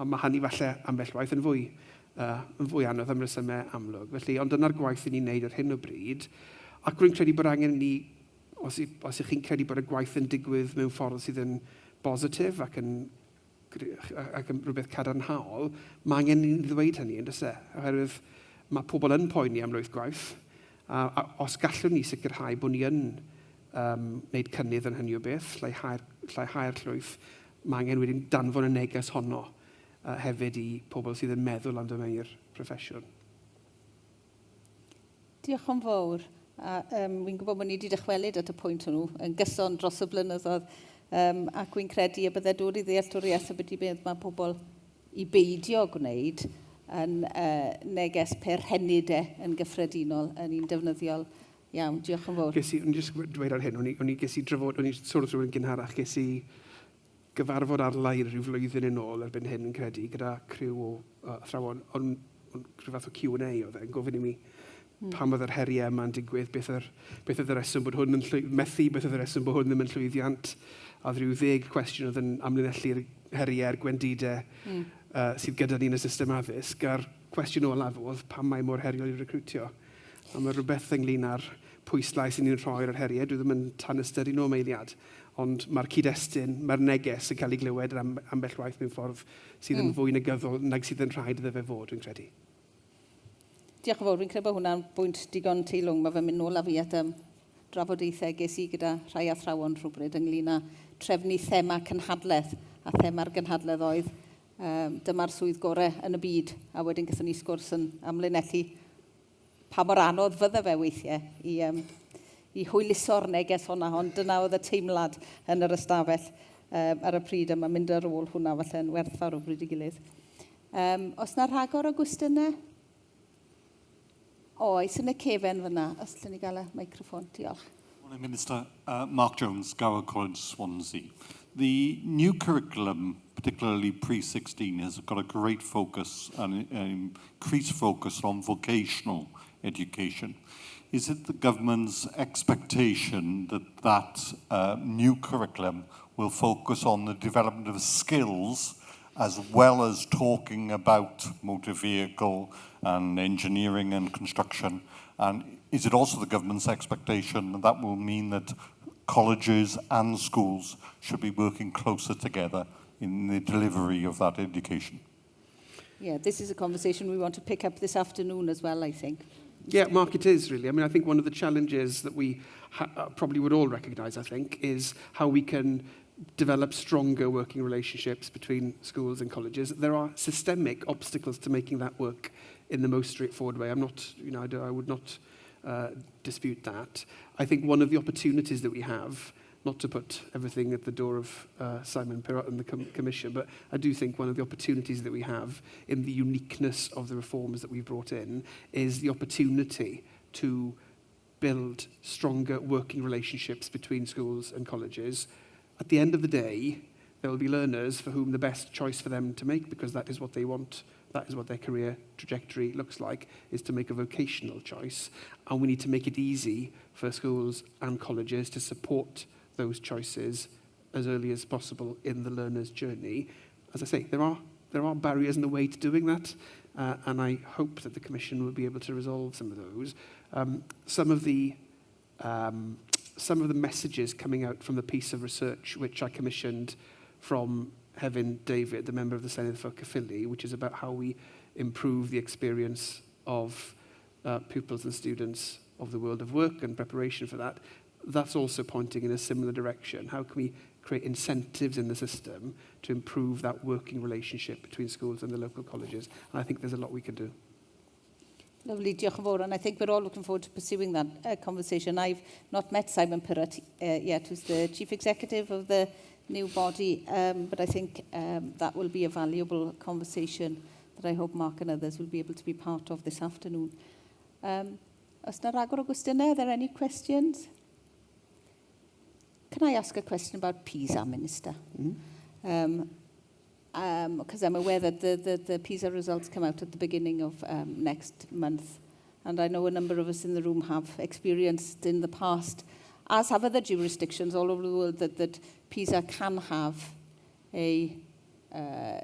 mae hynny falle ambell waith yn fwy anodd am resymau amlwg. Felly, ond dyna'r gwaith ni'n neud ar hyn o bryd. Ac rwy'n credu bod angen ni, os ych chi'n credu bod y gwaith yn digwydd mewn ffordd sydd yn bositif ac yn rhywbeth cadarnhaol, mae angen ni'n ddweud hynny, yn dysau. Oherwydd mae pobl yn poeni am lwyth gwaith. A os gallwn ni sicrhau bod ni yn wneud cynnydd yn hynny o beth, lleihau'r llwyth, mae angen wedyn danfon y neges honno hefyd I pobl sydd yn meddwl am dyma i'r proffesiwn. Diolch yn fawr. Wy'n gwybod bod ni wedi dychwelyd at y pwynt hwnnw yn gyson dros y blynyddoedd ac wy'n credu y bydde dod I ddealltwriaeth y byddu beth mae pobl I beidio gwneud yn neges perhennidau yn gyffredinol yn un defnyddiol iawn. Diolch yn fawr. O'n i jyst dweud ar hyn, o'n i sôn wrth rhywun gynharach, ges I gyfarfod ar lair rhyw flwyddyn yn ôl erbyn hyn yn credu gyda criw o athrawon, ond rhyw fath o Q&A oedd e'n gofyn I mi pam oedd yr heriau yma'n digwydd, beth oedd y reswm bod hwn yn methu, beth oedd y reswm bod hwn ddim yn llwyddiant, a oedd rhyw 10 cwestiwn oedd yn amlinellu'r heriau a'r gwendidau sydd gyda ni yn y system addysg, a'r cwestiwn olaf oedd pam mae mor heriol I recrwtio. A mae rhywbeth ynglyn â'r pwyslais sy'n ni'n rhoi ar heriau, dwi ddim yn tan ystyru nhw meiliad, ond mae'r cyd-destun, mae'r neges yn cael ei glywed ambell waith mewn ffordd sydd yn fwy negyddol nag sydd yn rhaid iddo fe fod, dwi'n credu. Diolch yn fawr, fi'n credu bod hwnna'n bwynt digon teilwng. Mae fe'n mynd nôl â fi at drafodaethau ges I gyda rhai athrawon rhywbryd ynglyn â trefnu thema cynhadledd. A thema'r gynhadledd oedd dyma'r swydd gorau yn y byd. A wedyn gyda ni sgwrs yn amlinellu pa mor anodd fydda fe weithiau i hwyluso'r neges hwnna, ond dyna oedd y teimlad yn yr ystafell ar y pryd, a mae'n mynd ar ôl hwnna falle yn werthfawr o bryd i gilydd. Os yna rhagor o gwestiynau? Oes yn y cefen fyna, os llyn ni gael y microffon, diolch. Morning, Minister. Mark Jones, Gower College, Swansea. The new curriculum, particularly pre-16, has got a great focus and increased focus on vocational education. Is it the government's expectation that that new curriculum will focus on the development of skills as well as talking about motor vehicle and engineering and construction? And is it also the government's expectation that that will mean that colleges and schools should be working closer together in the delivery of that education? Yeah, this is a conversation we want to pick up this afternoon as well, I think. Yeah, Mark, it is really. I mean, I think one of the challenges that we probably would all recognise, I think, is how we can develop stronger working relationships between schools and colleges. There are systemic obstacles to making that work in the most straightforward way. I'm not, I would not dispute that. I think one of the opportunities that we have, not to put everything at the door of Simon Perrott and the Commission, but I do think one of the opportunities that we have in the uniqueness of the reforms that we've brought in is the opportunity to build stronger working relationships between schools and colleges. At the end of the day, there will be learners for whom the best choice for them to make, because that is what they want, that is what their career trajectory looks like, is to make a vocational choice. And we need to make it easy for schools and colleges to support those choices as early as possible in the learner's journey. As I say, there are barriers in the way to doing that, and I hope that the Commission will be able to resolve some of those. Some of the messages coming out from the piece of research which I commissioned from Hefin David, the member of the Senedd for Caerphilly, which is about how we improve the experience of pupils and students of the world of work and preparation for that. That's also pointing in a similar direction. How can we create incentives in the system to improve that working relationship between schools and the local colleges? And I think there's a lot we can do. Lovely, diolch yn fawr, and I think we're all looking forward to pursuing that conversation. I've not met Simon Perrott yet, who's the Chief Executive of the new body, but I think that will be a valuable conversation that I hope Mark and others will be able to be part of this afternoon. Os na ragor o gwestiynau, are there any questions? Can I ask a question about PISA, Minister? Because I'm aware that the PISA results come out at the beginning of next month. And I know a number of us in the room have experienced in the past, as have other jurisdictions all over the world, that PISA can have a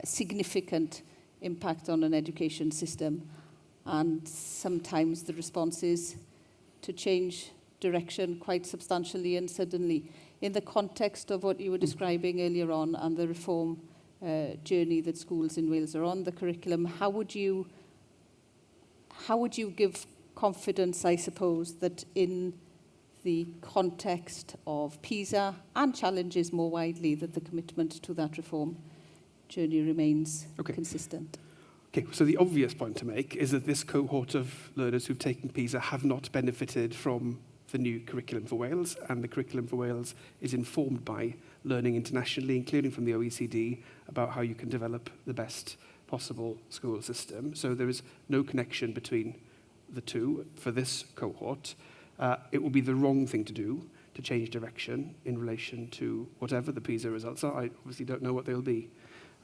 significant impact on an education system. And sometimes the response is to change direction quite substantially and suddenly. In the context of what you were describing earlier on and the reform journey that schools in Wales are on, the curriculum, how would you give confidence, I suppose, that in the context of PISA and challenges more widely, that the commitment to that reform journey remains consistent? Okay, so the obvious point to make is that this cohort of learners who've taken PISA have not benefited from the new curriculum for Wales, and the curriculum for Wales is informed by learning internationally, including from the OECD, about how you can develop the best possible school system. So there is no connection between the two for this cohort. It would be the wrong thing to do to change direction in relation to whatever the PISA results are. I obviously don't know what they'll be.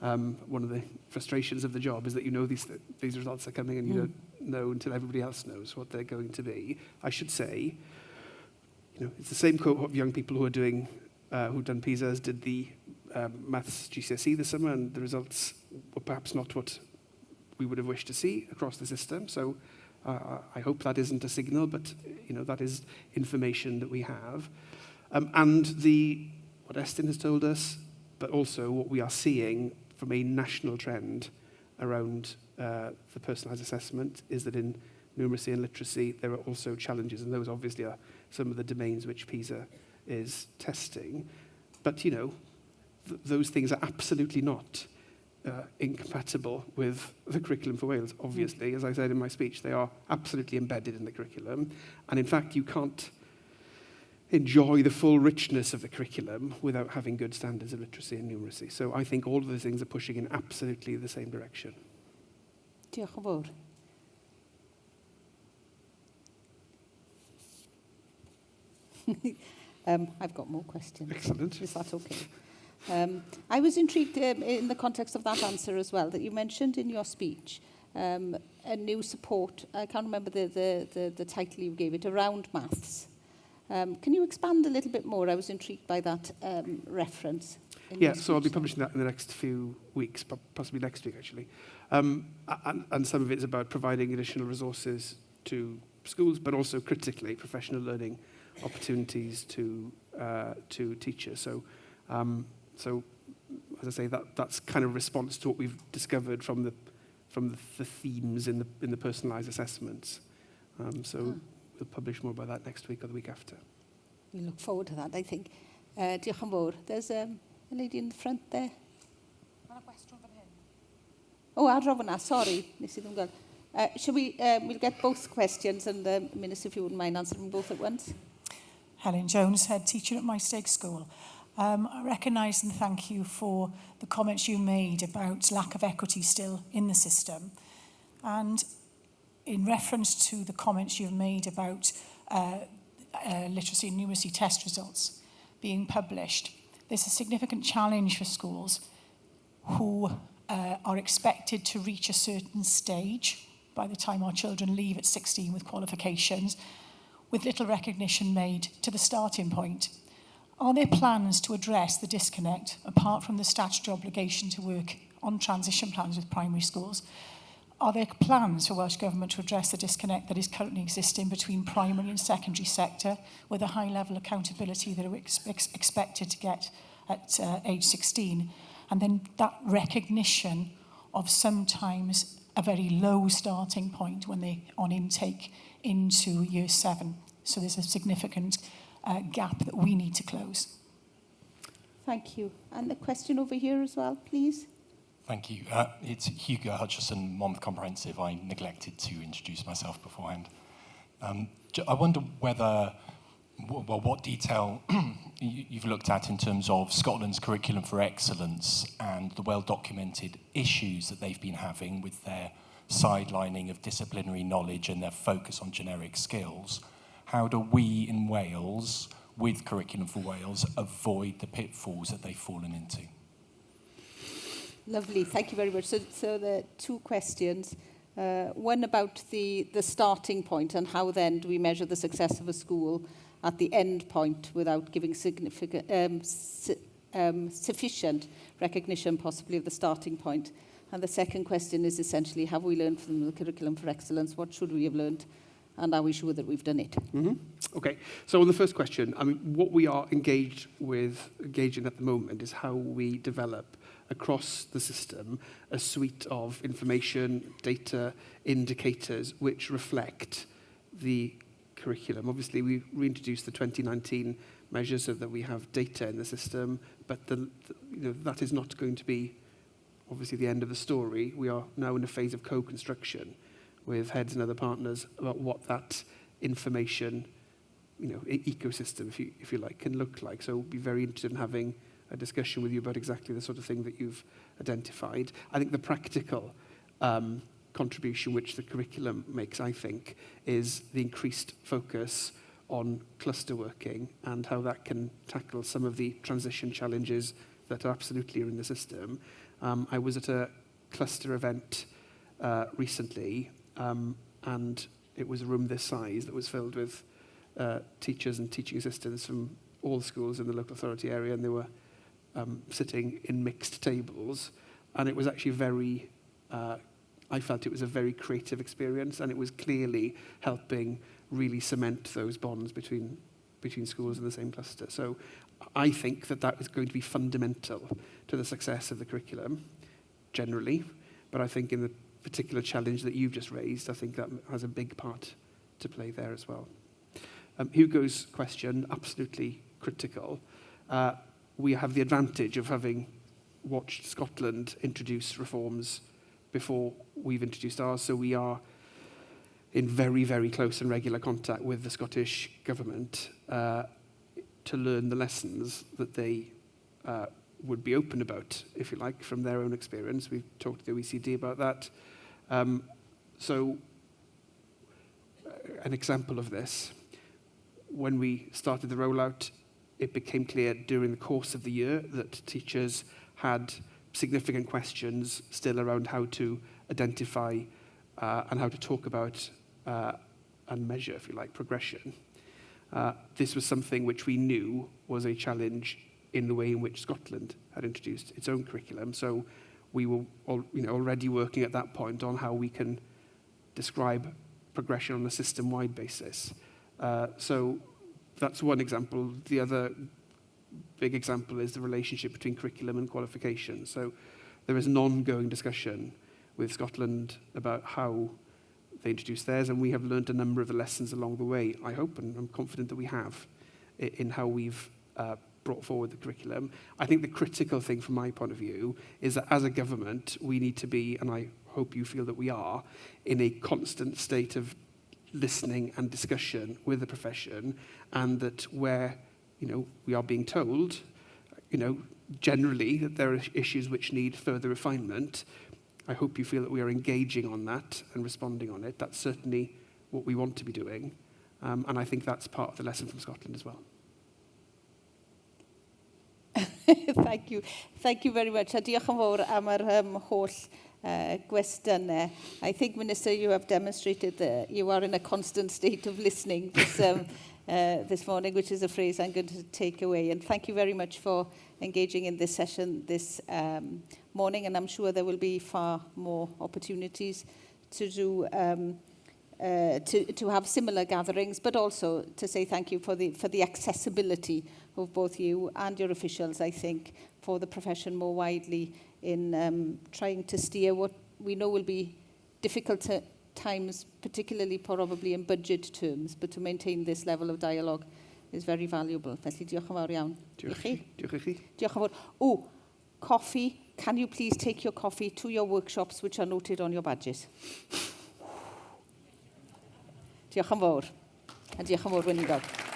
One of the frustrations of the job is that you know these results are coming and you don't know until everybody else knows what they're going to be. I should say, it's the same cohort of young people who are doing, who've done PISA as did the maths GCSE this summer, and the results were perhaps not what we would have wished to see across the system. So I hope that isn't a signal, but that is information that we have. And what Estyn has told us, but also what we are seeing from a national trend around the personalised assessment, is that in numeracy and literacy there are also challenges, and those obviously are some of the domains which PISA is testing. But, those things are absolutely not incompatible with the curriculum for Wales. Obviously, as I said in my speech, they are absolutely embedded in the curriculum. And in fact, you can't enjoy the full richness of the curriculum without having good standards of literacy and numeracy. So I think all of those things are pushing in absolutely the same direction. Diolch yn fawr. I've got more questions. Excellent. Is that okay? I was intrigued in the context of that answer as well, that you mentioned in your speech a new support, I can't remember the title you gave it, around maths. Can you expand a little bit more? I was intrigued by that reference. Yeah, so I'll be publishing that in the next few weeks, possibly next week actually. And some of it is about providing additional resources to schools, but also critically professional learning opportunities to teachers. So, as I say, that's kind of response to what we've discovered from the themes in the personalised assessments. We'll publish more about that next week or the week after. We look forward to that, I think. Diolch yn fawr. There's a lady in the front there. Oh, ar hwnna, sorry. Nes I ddim gweld. Shall we, we'll get both questions and Minister, if you wouldn't mind answering them both at once. Helen Jones, head teacher at My Stake School. I recognise and thank you for the comments you made about lack of equity still in the system. And in reference to the comments you've made about literacy and numeracy test results being published, there's a significant challenge for schools who are expected to reach a certain stage by the time our children leave at 16 with qualifications, with little recognition made to the starting point. Are there plans to address the disconnect, apart from the statutory obligation to work on transition plans with primary schools? Are there plans for Welsh Government to address the disconnect that is currently existing between primary and secondary sector, with a high level of accountability that are expected to get at age 16? And then that recognition of sometimes a very low starting point when they on intake into year 7. So there's a significant gap that we need to close. Thank you. And the question over here as well, please. Thank you. It's Hugo Hutchison, Monmouth Comprehensive. I neglected to introduce myself beforehand. I wonder whether, what detail you've looked at in terms of Scotland's curriculum for excellence and the well-documented issues that they've been having with their sidelining of disciplinary knowledge and their focus on generic skills. How do we in Wales, with Curriculum for Wales, avoid the pitfalls that they've fallen into? Lovely, thank you very much. So the two questions. One about the starting point and how then do we measure the success of a school at the end point without giving significant, sufficient recognition possibly of the starting point. And the second question is essentially, have we learned from the Curriculum for Excellence? What should we have learned? And are we sure that we've done it? Mm-hmm. Okay, so on the first question, I mean, what we are engaging at the moment is how we develop across the system a suite of information, data, indicators which reflect the curriculum. Obviously, we reintroduced the 2019 measures so that we have data in the system, but that is not going to be obviously the end of the story. We are now in a phase of co-construction with heads and other partners about what that information, ecosystem, if you like, can look like. So we'll be very interested in having a discussion with you about exactly the sort of thing that you've identified. I think the practical contribution which the curriculum makes, I think, is the increased focus on cluster working and how that can tackle some of the transition challenges that are absolutely in the system. I was at a cluster event recently, and it was a room this size that was filled with teachers and teaching assistants from all schools in the local authority area, and they were sitting in mixed tables. And it was actually I felt it was a very creative experience, and it was clearly helping really cement those bonds between schools in the same cluster. So I think that is going to be fundamental to the success of the curriculum generally, but I think in the particular challenge that you've just raised, I think that has a big part to play there as well. Hugo's question, absolutely critical. We have the advantage of having watched Scotland introduce reforms before we've introduced ours, so we are in very, very close and regular contact with the Scottish Government to learn the lessons that they would be open about, if you like, from their own experience. We've talked to the OECD about that. So, an example of this, when we started the rollout, it became clear during the course of the year that teachers had significant questions still around how to identify and how to talk about and measure, if you like, progression. This was something which we knew was a challenge in the way in which Scotland had introduced its own curriculum. So we were already working at that point on how we can describe progression on a system-wide basis. So that's one example. The other big example is the relationship between curriculum and qualification. So there is an ongoing discussion with Scotland about how they introduce theirs, and we have learned a number of the lessons along the way, I hope, and I'm confident that we have, in how we've brought forward the curriculum. I think the critical thing from my point of view is that as a government, we need to be, and I hope you feel that we are, in a constant state of listening and discussion with the profession, and that where, we are being told, generally that there are issues which need further refinement, I hope you feel that we are engaging on that and responding on it. That's certainly what we want to be doing. And I think that's part of the lesson from Scotland as well. Thank you. Thank you very much. A diolch yn fawr am yr holl gwestiynau. I think, Minister, you have demonstrated that you are in a constant state of listening this morning, which is a phrase I'm going to take away. And thank you very much for engaging in this session this morning. And I'm sure there will be far more opportunities to do to have similar gatherings, but also to say thank you for the accessibility of both you and your officials, I think, for the profession more widely in trying to steer what we know will be difficult times, particularly probably in budget terms, but to maintain this level of dialogue is very valuable. Felly, diolch yn fawr iawn. Diolch i chi. Diolch yn fawr. Oh, coffee. Can you please take your coffee to your workshops which are noted on your badges? Diolch yn fawr. A diolch yn fawr, Weinidog.